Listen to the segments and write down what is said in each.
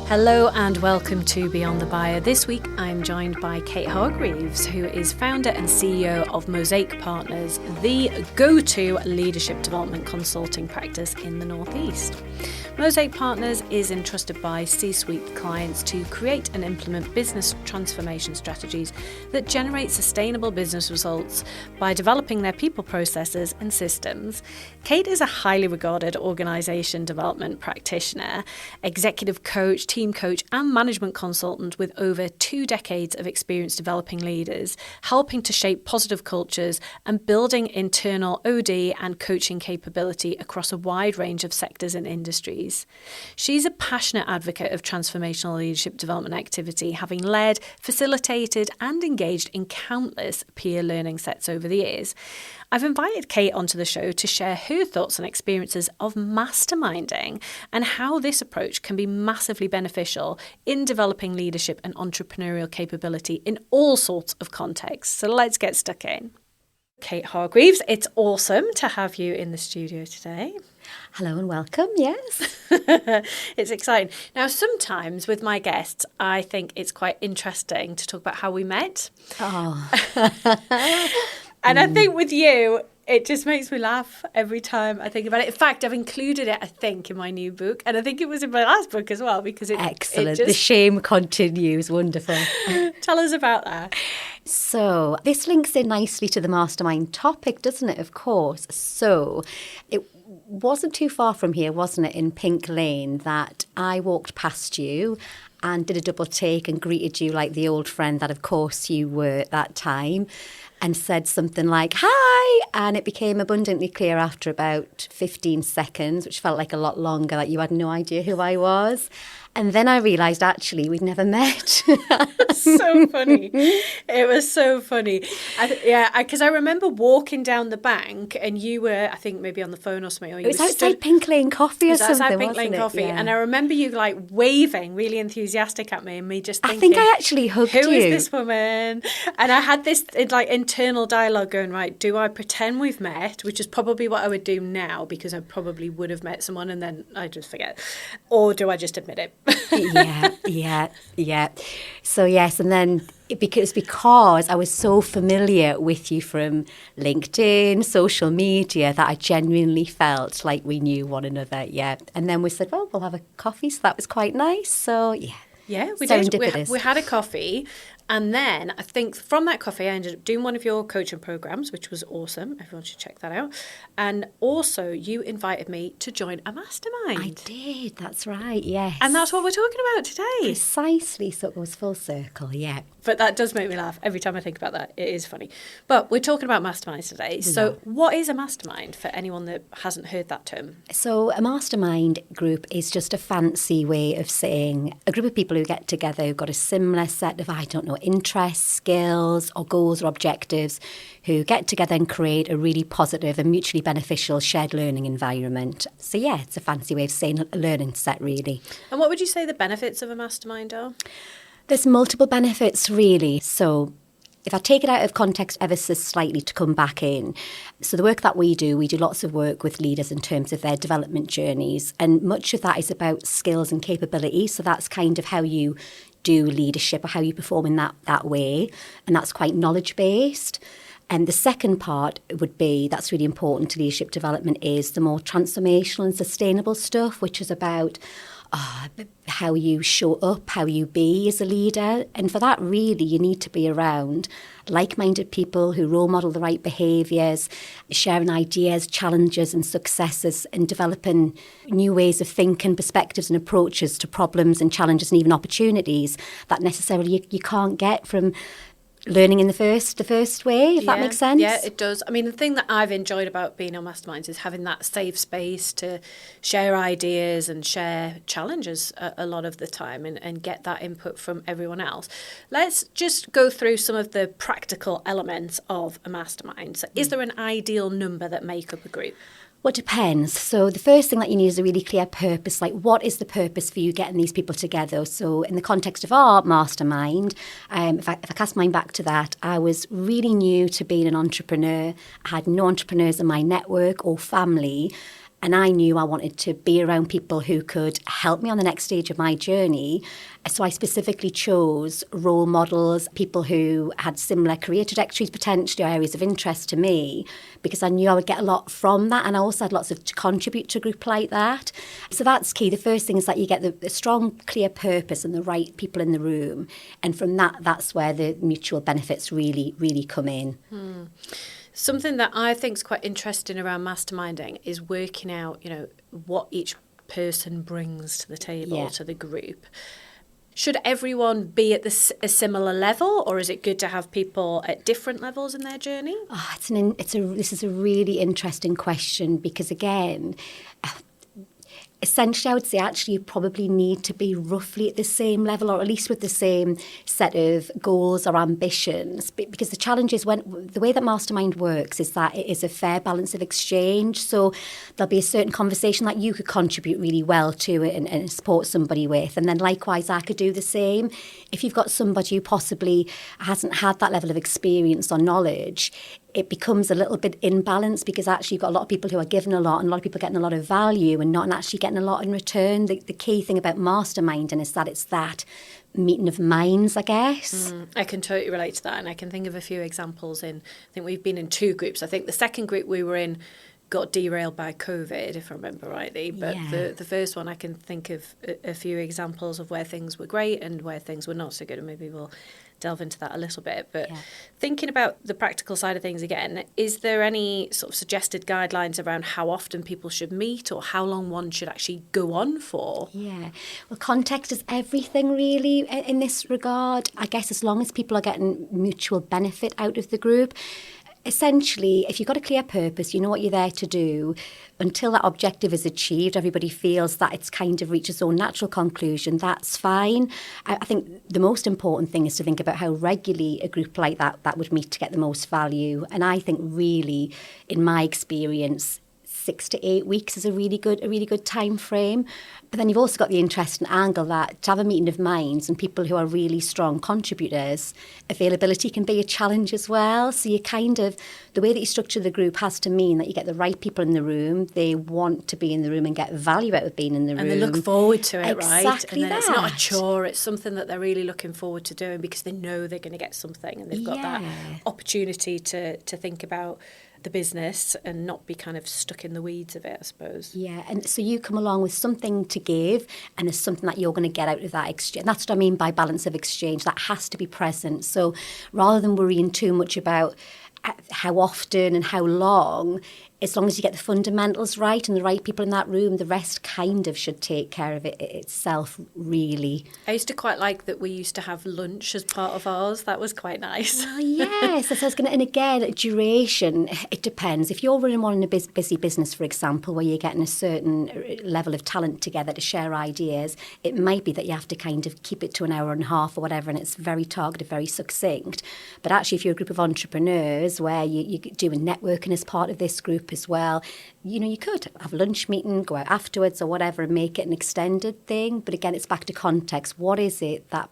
Hello and welcome to Beyond the Buyer. This week I'm joined by Kate Hargreaves, who is founder and CEO of Mosaic Partners, the go-to leadership development consulting practice in the Northeast. Mosaic Partners is entrusted by C-suite clients to create and implement business transformation strategies that generate sustainable business results by developing their people processes and systems. Kate is a highly regarded organisation development practitioner, executive coach, team coach and management consultant with over 2 decades of experience developing leaders, helping to shape positive cultures and building internal OD and coaching capability across a wide range of sectors and industries. She's a passionate advocate of transformational leadership development activity, having led, facilitated and engaged in countless peer learning sets over the years. I've invited Kate onto the show to share her thoughts and experiences of masterminding and how this approach can be massively beneficial in developing leadership and entrepreneurial capability in all sorts of contexts. So let's get stuck in. Kate Hargreaves, it's awesome to have you in the studio today. Hello and welcome, yes. It's exciting. Now, sometimes with my guests, I think it's quite interesting to talk about how we met. Oh. And I think with you, it just makes me laugh every time I think about it. In fact, I've included it, I think, in my new book. And I think it was in my last book as well, because it... Excellent. The shame continues. Wonderful. Tell us about that. So this links in nicely to the mastermind topic, doesn't it? Of course. So it wasn't too far from here, wasn't it, in Pink Lane, that I walked past you and did a double take and greeted you like the old friend that, of course, you were at that time, and said something like, hi, and it became abundantly clear after about 15 seconds, which felt like a lot longer, that you had no idea who I was. And then I realised, actually, we'd never met. So funny. It was so funny. Because I remember walking down the bank and you were, I think, maybe on the phone or something. Or you it was outside Pink Lane Coffee or something, outside Pink Lane Coffee. Yeah. And I remember you like waving, really enthusiastic at me, and me just thinking, I think I actually hugged you. Who is this woman? And I had this like internal dialogue going, right, do I pretend we've met, which is probably what I would do now, because I probably would have met someone and then I just forget. Or do I just admit it? Yeah. So yes, and then because I was so familiar with you from LinkedIn, social media, that I genuinely felt like we knew one another. Yeah, and then we said, well, we'll have a coffee. So that was quite nice. So yeah, we did. We had a coffee. And then I think from that coffee, I ended up doing one of your coaching programs, which was awesome. Everyone should check that out. And also you invited me to join a mastermind. I did. That's right. Yes. And that's what we're talking about today. Precisely. So it goes full circle. Yeah. But that does make me laugh every time I think about that. It is funny. But we're talking about masterminds today. So what is a mastermind for anyone that hasn't heard that term? So a mastermind group is just a fancy way of saying a group of people who get together who've got a similar set of, interests, skills or goals or objectives, who get together and create a really positive and mutually beneficial shared learning environment. So yeah, it's a fancy way of saying a learning set, really. And what would you say the benefits of a mastermind are? There's multiple benefits, really. So if I take it out of context ever so slightly to come back in, so the work that we do lots of work with leaders in terms of their development journeys, and much of that is about skills and capability. So that's kind of how you do leadership or how you perform in that way, and that's quite knowledge-based. And the second part would be, that's really important to leadership development, is the more transformational and sustainable stuff, which is about how you show up, how you be as a leader. And for that, really, you need to be around like-minded people who role model the right behaviours, sharing ideas, challenges and successes, and developing new ways of thinking, perspectives and approaches to problems and challenges and even opportunities that necessarily you can't get from learning in the first way, if that makes sense. Yeah, it does. I mean, the thing that I've enjoyed about being on Masterminds is having that safe space to share ideas and share challenges a lot of the time and get that input from everyone else. Let's just go through some of the practical elements of a mastermind. So is there an ideal number that make up a group? Well, it depends. So the first thing that you need is a really clear purpose. Like, what is the purpose for you getting these people together? So in the context of our mastermind, if I cast mine back to that, I was really new to being an entrepreneur. I had no entrepreneurs in my network or family. And I knew I wanted to be around people who could help me on the next stage of my journey. So I specifically chose role models, people who had similar career trajectories, potentially, or areas of interest to me, because I knew I would get a lot from that. And I also had lots to contribute to a group like that. So that's key. The first thing is that you get the strong, clear purpose and the right people in the room. And from that's where the mutual benefits really, really come in. Something that I think is quite interesting around masterminding is working out, what each person brings to the table, to the group. Should everyone be at a similar level, or is it good to have people at different levels in their journey? This is a really interesting question because, again, essentially, I would say actually you probably need to be roughly at the same level, or at least with the same set of goals or ambitions. Because the challenge is the way that Mastermind works is that it is a fair balance of exchange. So there'll be a certain conversation that you could contribute really well to and support somebody with. And then likewise, I could do the same. If you've got somebody who possibly hasn't had that level of experience or knowledge, it becomes a little bit imbalanced because actually you've got a lot of people who are given a lot and a lot of people getting a lot of value and not actually getting a lot in return. The key thing about masterminding is that it's that meeting of minds, I guess. I can totally relate to that, and I can think of a few examples I think we've been in 2 groups. I think the second group we were in got derailed by COVID, if I remember rightly. But the first one, I can think of a few examples of where things were great and where things were not so good, and maybe we'll delve into that a little bit. But thinking about the practical side of things again, is there any sort of suggested guidelines around how often people should meet or how long one should actually go on for? Yeah, well, context is everything really in this regard. I guess as long as people are getting mutual benefit out of the group. Essentially, if you've got a clear purpose, you know what you're there to do, until that objective is achieved, everybody feels that it's kind of reached its own natural conclusion, that's fine. I think the most important thing is to think about how regularly a group like that would meet to get the most value. And I think really, in my experience, 6 to 8 weeks is a really good time frame. But then you've also got the interesting angle that to have a meeting of minds and people who are really strong contributors, availability can be a challenge as well. So you the way that you structure the group has to mean that you get the right people in the room. They want to be in the room and get value out of being in the room. And they look forward to it, right? Exactly and then that. It's not a chore, it's something that they're really looking forward to doing because they know they're going to get something and they've got that opportunity to think about the business and not be kind of stuck in the weeds of it, I suppose. Yeah, and so you come along with something to give and there's something that you're going to get out of that exchange. And that's what I mean by balance of exchange. That has to be present. So rather than worrying too much about how often and how long, as long as you get the fundamentals right and the right people in that room, the rest kind of should take care of it itself, really. I used to quite like that we used to have lunch as part of ours. That was quite nice. Well, yes, that's what I was going to. And again, duration, it depends. If you're running one in a busy business, for example, where you're getting a certain level of talent together to share ideas, it might be that you have to kind of keep it to an hour and a half or whatever, and it's very targeted, very succinct. But actually, if you're a group of entrepreneurs where you're doing networking as part of this group as well, you could have a lunch meeting, go out afterwards or whatever and make it an extended thing. But again, it's back to context. What is it that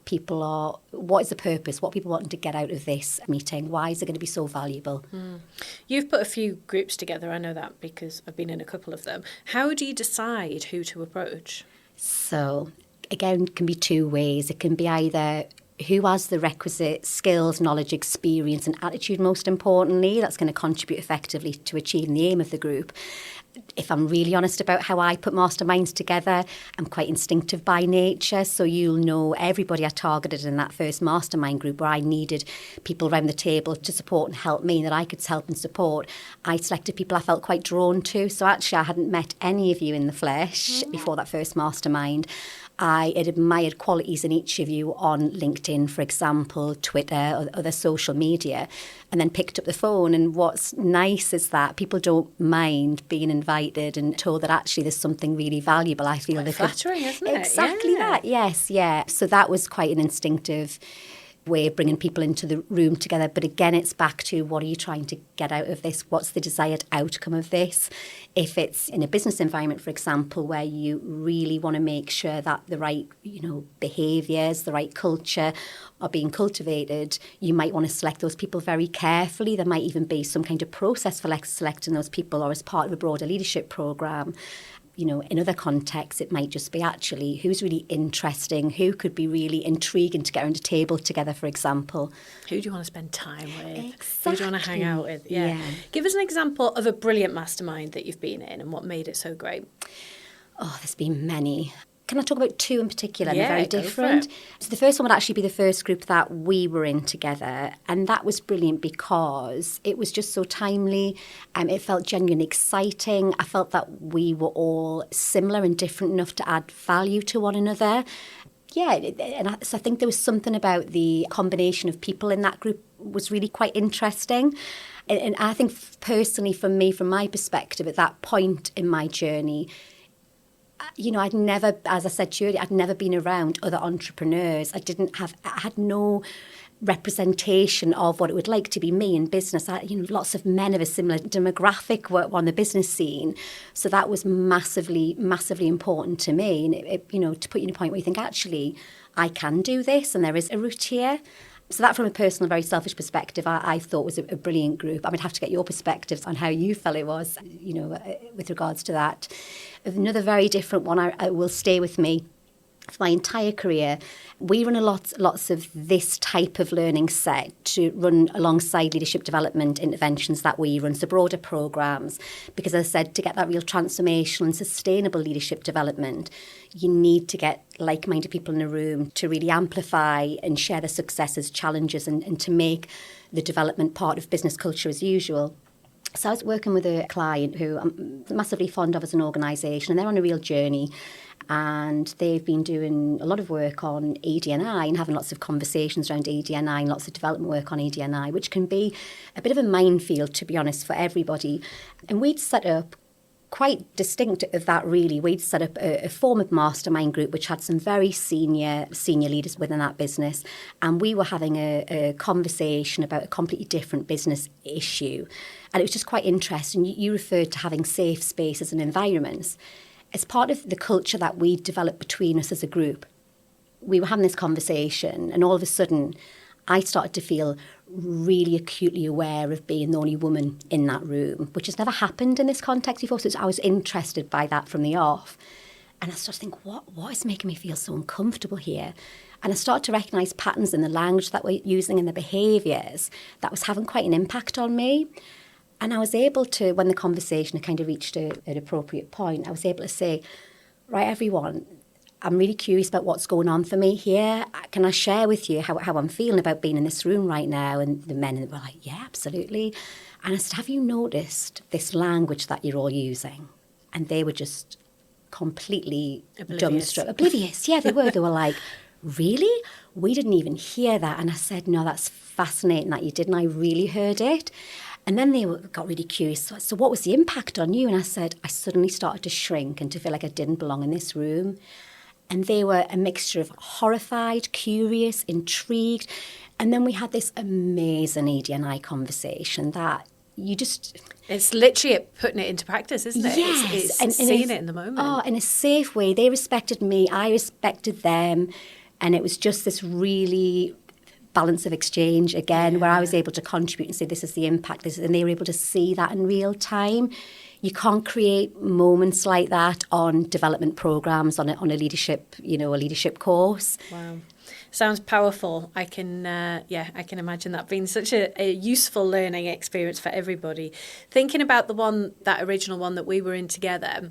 what is the purpose? What are people wanting to get out of this meeting? Why is it going to be so valuable? You've put a few groups together, I know that because I've been in a couple of them. How do you decide who to approach? So again, it can be 2 ways. It can be either who has the requisite skills, knowledge, experience and attitude, most importantly, that's going to contribute effectively to achieving the aim of the group. If I'm really honest about how I put masterminds together, I'm quite instinctive by nature. So you'll know everybody I targeted in that first mastermind group where I needed people around the table to support and help me and that I could help and support. I selected people I felt quite drawn to. So actually I hadn't met any of you in the flesh before that first mastermind. I had admired qualities in each of you on LinkedIn, for example, Twitter, or other social media, and then picked up the phone. And what's nice is that people don't mind being invited and told that actually there's something really valuable. I feel quite flattering, isn't it? Exactly that. Yes, yeah. So that was quite an instinctive way of bringing people into the room together. But again, it's back to what are you trying to get out of this? What's the desired outcome of this? If it's in a business environment, for example, where you really want to make sure that the right, behaviours, the right culture are being cultivated, you might want to select those people very carefully. There might even be some kind of process for selecting those people, or as part of a broader leadership programme. In other contexts, it might just be actually who's really interesting, who could be really intriguing to get around a table together, for example. Who do you want to spend time with? Exactly. Who do you want to hang out with? Yeah. Give us an example of a brilliant mastermind that you've been in and what made it so great. Oh, there's been many. Can I talk about two in particular? Yeah, they're very different. So the first one would actually be the first group that we were in together. And that was brilliant because it was just so timely. It felt genuinely exciting. I felt that we were all similar and different enough to add value to one another. Yeah, so I think there was something about the combination of people in that group was really quite interesting. And I think personally for me, from my perspective, at that point in my journey, I'd never, as I said to you earlier, I'd never been around other entrepreneurs. I had no representation of what it would like to be me in business. Lots of men of a similar demographic were on the business scene. So that was massively, massively important to me. And, to put you in a point where you think, actually, I can do this and there is a route here. So that, from a personal, very selfish perspective, I thought was a brilliant group. I would have to get your perspectives on how you felt it was, with regards to that. Another very different one, I will stay with me for my entire career. We run lots of this type of learning set to run alongside leadership development interventions that we run, so broader programmes, because as I said, to get that real transformational and sustainable leadership development, you need to get like-minded people in a room to really amplify and share the successes, challenges, and to make the development part of business culture as usual. So I was working with a client who I'm massively fond of as an organisation, and they're on a real journey. And they've been doing a lot of work on ED&I and having lots of conversations around ED&I and lots of development work on ED&I, which can be a bit of a minefield, to be honest, for everybody. And we'd set up, quite distinct of that really, we'd set up a form of mastermind group which had some very senior leaders within that business, and we were having a conversation about a completely different business issue. And it was just quite interesting. You referred to having safe spaces and environments. As part of the culture that we developed between us as a group, we were having this conversation, and all of a sudden I started to feel really acutely aware of being the only woman in that room, which has never happened in this context before. So I was interested by that from the off. And I started to think, what is making me feel so uncomfortable here? And I started to recognise patterns in the language that we're using and the behaviours that was having quite an impact on me. And I was able to, when the conversation had kind of reached an appropriate point, I was able to say, right, everyone, I'm really curious about what's going on for me here. Can I share with you how I'm feeling about being in this room right now? And the men were like, yeah, absolutely. And I said, have you noticed this language that you're all using? And they were just completely dumbstruck. Oblivious, yeah, they were. They were like, really? We didn't even hear that. And I said, no, that's fascinating that you did, and I really heard it. And then they got really curious. So what was the impact on you? And I said, I suddenly started to shrink and to feel like I didn't belong in this room. And they were a mixture of horrified, curious, intrigued. And then we had this amazing ED&I conversation that you just... It's literally putting it into practice, isn't it? Yes. It's seeing it in the moment. Oh, in a safe way. They respected me. I respected them. And it was just this really balance of exchange again, where I was able to contribute and say, this is the impact, and they were able to see that in real time. You can't create moments like that on development programs, on a leadership, a leadership course. Wow. Sounds powerful. I can imagine that being such a useful learning experience for everybody. Thinking about that original one that we were in together,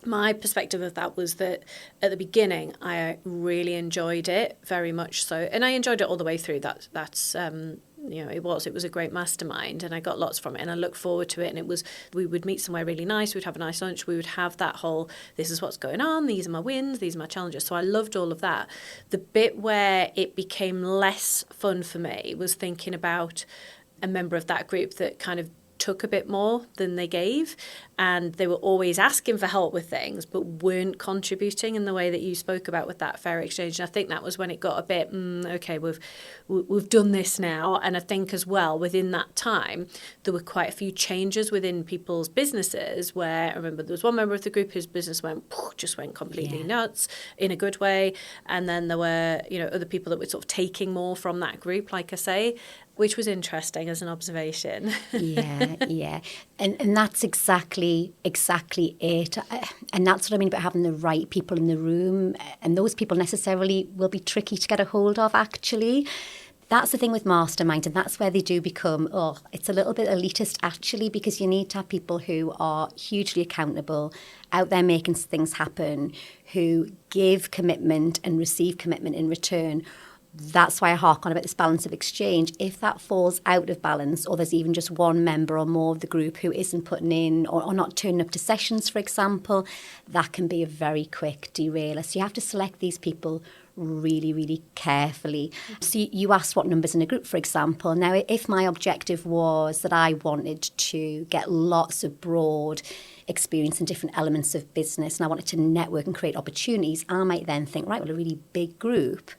my perspective of that was that at the beginning, I really enjoyed it, very much so. And I enjoyed it all the way through. That's it was a great mastermind, and I got lots from it, and I look forward to it. And we would meet somewhere really nice. We'd have a nice lunch. We would have that whole, this is what's going on. These are my wins. These are my challenges. So I loved all of that. The bit where it became less fun for me was thinking about a member of that group that kind of took a bit more than they gave, and they were always asking for help with things but weren't contributing in the way that you spoke about with that fair exchange. And I think that was when it got a bit, okay, we've done this now. And I think as well, within that time, there were quite a few changes within people's businesses where I remember there was one member of the group whose business went completely nuts in a good way. And then there were, other people that were sort of taking more from that group, like I say, which was interesting as an observation. Yeah. And that's exactly it. And that's what I mean about having the right people in the room. And those people necessarily will be tricky to get a hold of, actually. That's the thing with Mastermind, and that's where they do become, it's a little bit elitist, actually, because you need to have people who are hugely accountable, out there making things happen, who give commitment and receive commitment in return. That's why I hark on about this balance of exchange. If that falls out of balance, or there's even just one member or more of the group who isn't putting in or not turning up to sessions, for example, that can be a very quick derailer. So you have to select these people really, really carefully. So you asked what numbers in a group, for example. Now, if my objective was that I wanted to get lots of broad experience in different elements of business and I wanted to network and create opportunities, I might then think, right, well, a really big group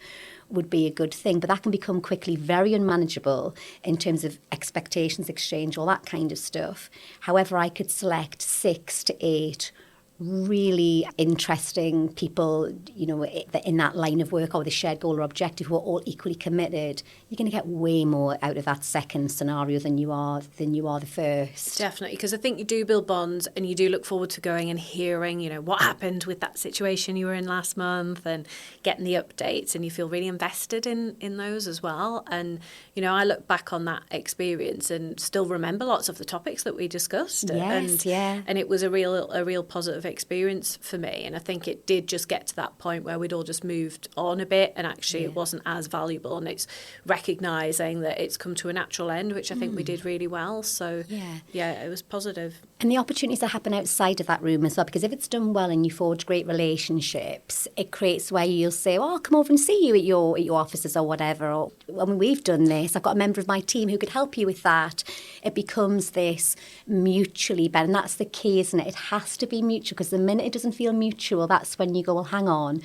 would be a good thing, but that can become quickly very unmanageable in terms of expectations exchange, all that kind of stuff. However, I could select 6 to 8 really interesting people, in that line of work or the shared goal or objective who are all equally committed. You're going to get way more out of that second scenario than you are the first. Definitely, because I think you do build bonds and you do look forward to going and hearing, what happened with that situation you were in last month and getting the updates, and you feel really invested in those as well. And, I look back on that experience and still remember lots of the topics that we discussed. Yes, and it was a real positive experience for me. And I think it did just get to that point where we'd all just moved on a bit, and actually it wasn't as valuable, and it's recognising that it's come to a natural end, which I think we did really well. So it was positive. And the opportunities that happen outside of that room as well, because if it's done well and you forge great relationships, it creates where you'll say, I'll come over and see you at your offices or whatever, or we've done this, I've got a member of my team who could help you with that. It becomes this mutually better, and that's the key, isn't it? It has to be mutual, because the minute it doesn't feel mutual, that's when you go, well, hang on,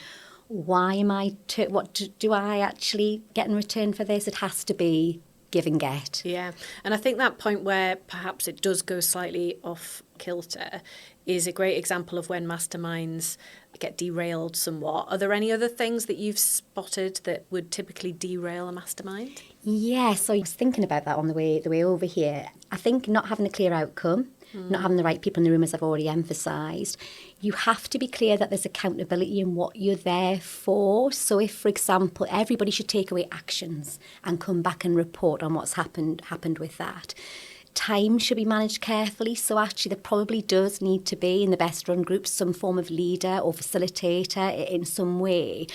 why am what do I actually get in return for this? It has to be give and get. Yeah, and I think that point where perhaps it does go slightly off kilter is a great example of when masterminds get derailed somewhat. Are there any other things that you've spotted that would typically derail a mastermind? Yeah, so I was thinking about that on the way over here. I think not having a clear outcome, not having the right people in the room, as I've already emphasised. You have to be clear that there's accountability in what you're there for. So if, for example, everybody should take away actions and come back and report on what's happened with that. Time should be managed carefully. So actually there probably does need to be, in the best run groups, some form of leader or facilitator in some way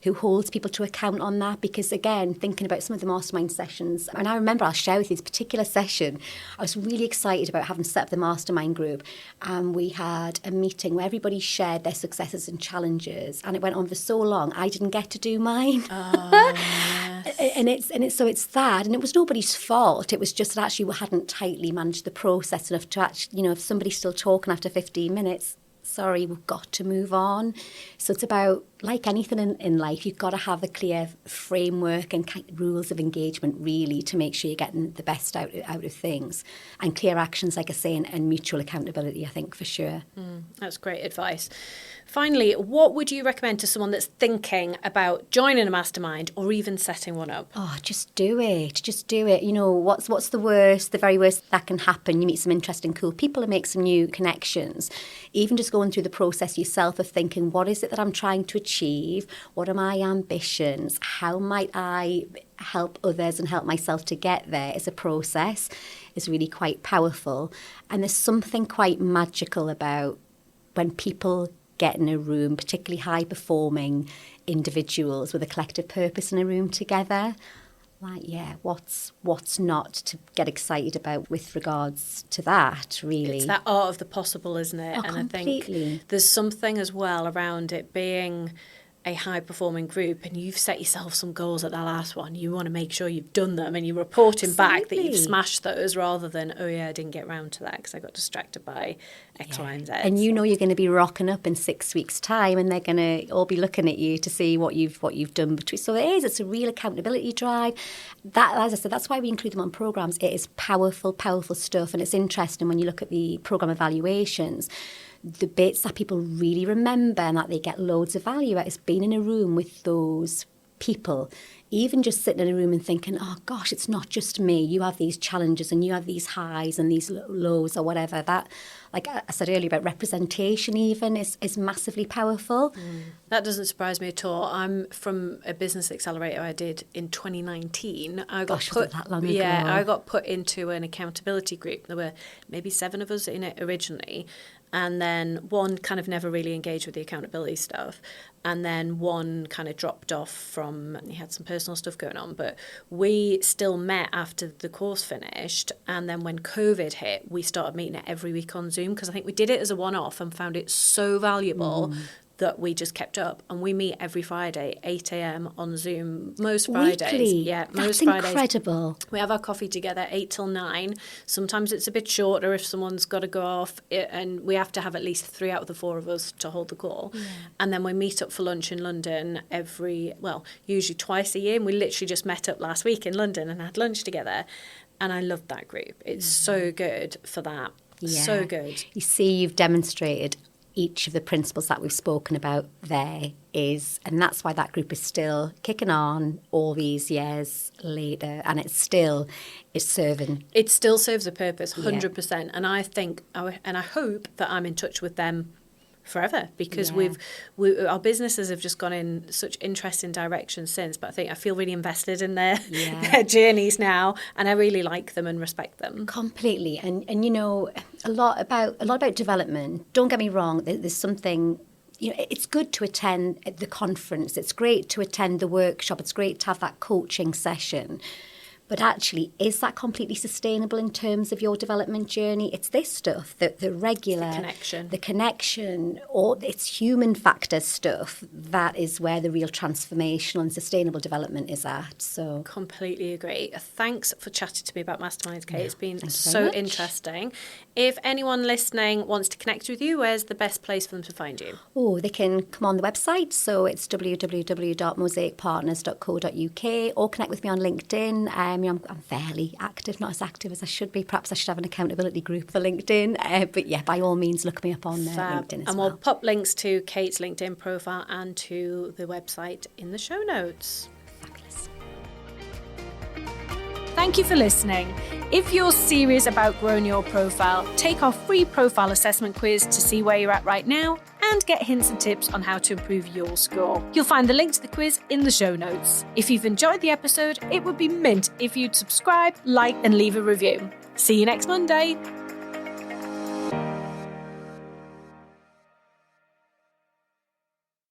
who holds people to account on that. Because again, thinking about some of the mastermind sessions, and I remember, I'll share with you this particular session, I was really excited about having set up the mastermind group, and we had a meeting where everybody shared their successes and challenges, and it went on for so long I didn't get to do mine. Yes. and it's that, and it was nobody's fault. It was just that actually we hadn't tightly managed the process enough to actually, if somebody's still talking after 15 minutes, sorry, we've got to move on. So it's about, like anything in life, you've got to have a clear framework and rules of engagement, really, to make sure you're getting the best out of things. And clear actions, like I say, and mutual accountability, I think, for sure. That's great advice. Finally, what would you recommend to someone that's thinking about joining a mastermind or even setting one up? Oh, just do it. Just do it. What's the worst, the very worst that can happen? You meet some interesting, cool people and make some new connections. Even just going through the process yourself of thinking, what is it that I'm trying to achieve? What are my ambitions? How might I help others and help myself to get there as a process is really quite powerful. And there's something quite magical about when people get in a room, particularly high-performing individuals with a collective purpose in a room together. Like, what's not to get excited about with regards to that, really? It's that art of the possible, isn't it? Oh, and completely. I think there's something as well around it being a high-performing group and you've set yourself some goals at that last one, you want to make sure you've done them and you're reporting back that you've smashed those, rather than, oh yeah, I didn't get round to that because I got distracted by X, Y, and Z. And you know you're going to be rocking up in 6 weeks' time, and they're going to all be looking at you to see what you've done between. So it's a real accountability drive. That, as I said, that's why we include them on programs. It is powerful stuff, and it's interesting when you look at the program evaluations. The bits that people really remember and that they get loads of value at is being in a room with those people. Even just sitting in a room and thinking, oh gosh, it's not just me. You have these challenges and you have these highs and these lows or whatever. That, like I said earlier about representation even, is massively powerful. That doesn't surprise me at all. I'm from a business accelerator I did in 2019. I got was it that long ago? Yeah, I got put into an accountability group. There were maybe 7 of us in it originally. And then one kind of never really engaged with the accountability stuff. And then one kind of dropped off from, he had some personal stuff going on. But we still met after the course finished. And then when COVID hit, we started meeting it every week on Zoom, because I think we did it as a one-off and found it so valuable that we just kept up. And we meet every Friday, 8 a.m. on Zoom, most Fridays. Weekly? Yeah, most That's Fridays. Incredible. We have our coffee together 8 till 9. Sometimes it's a bit shorter if someone's got to go off, and we have to have at least 3 out of the 4 of us to hold the call. Yeah. And then we meet up for lunch in London usually twice a year. And we literally just met up last week in London and had lunch together. And I loved that group. It's so good for that. Yeah. So good. You see, you've demonstrated each of the principles that we've spoken about there is, and that's why that group is still kicking on all these years later, and it's still serving. It still serves a purpose, 100%. Yeah. And I think, and I hope that I'm in touch with them forever, because our businesses have just gone in such interesting directions since. But I feel really invested in their journeys now, and I really like them and respect them completely. And you know, a lot about development. Don't get me wrong. There's something. You know, it's good to attend the conference. It's great to attend the workshop. It's great to have that coaching session. But actually, is that completely sustainable in terms of your development journey? It's this stuff, the regular... The connection, or it's human factor stuff, that is where the real transformational and sustainable development is at. So completely agree. Thanks for chatting to me about Masterminds, Kate. It's been so interesting. If anyone listening wants to connect with you, where's the best place for them to find you? Oh, they can come on the website. So it's www.mosaicpartners.co.uk, or connect with me on LinkedIn. I'm fairly active, not as active as I should be. Perhaps I should have an accountability group for LinkedIn. But yeah, by all means, look me up on LinkedIn as well. And we'll pop links to Kate's LinkedIn profile and to the website in the show notes. Fabulous. Thank you for listening. If you're serious about growing your profile, take our free profile assessment quiz to see where you're at right now and get hints and tips on how to improve your score. You'll find the link to the quiz in the show notes. If you've enjoyed the episode, it would be mint if you'd subscribe, like, and leave a review. See you next Monday.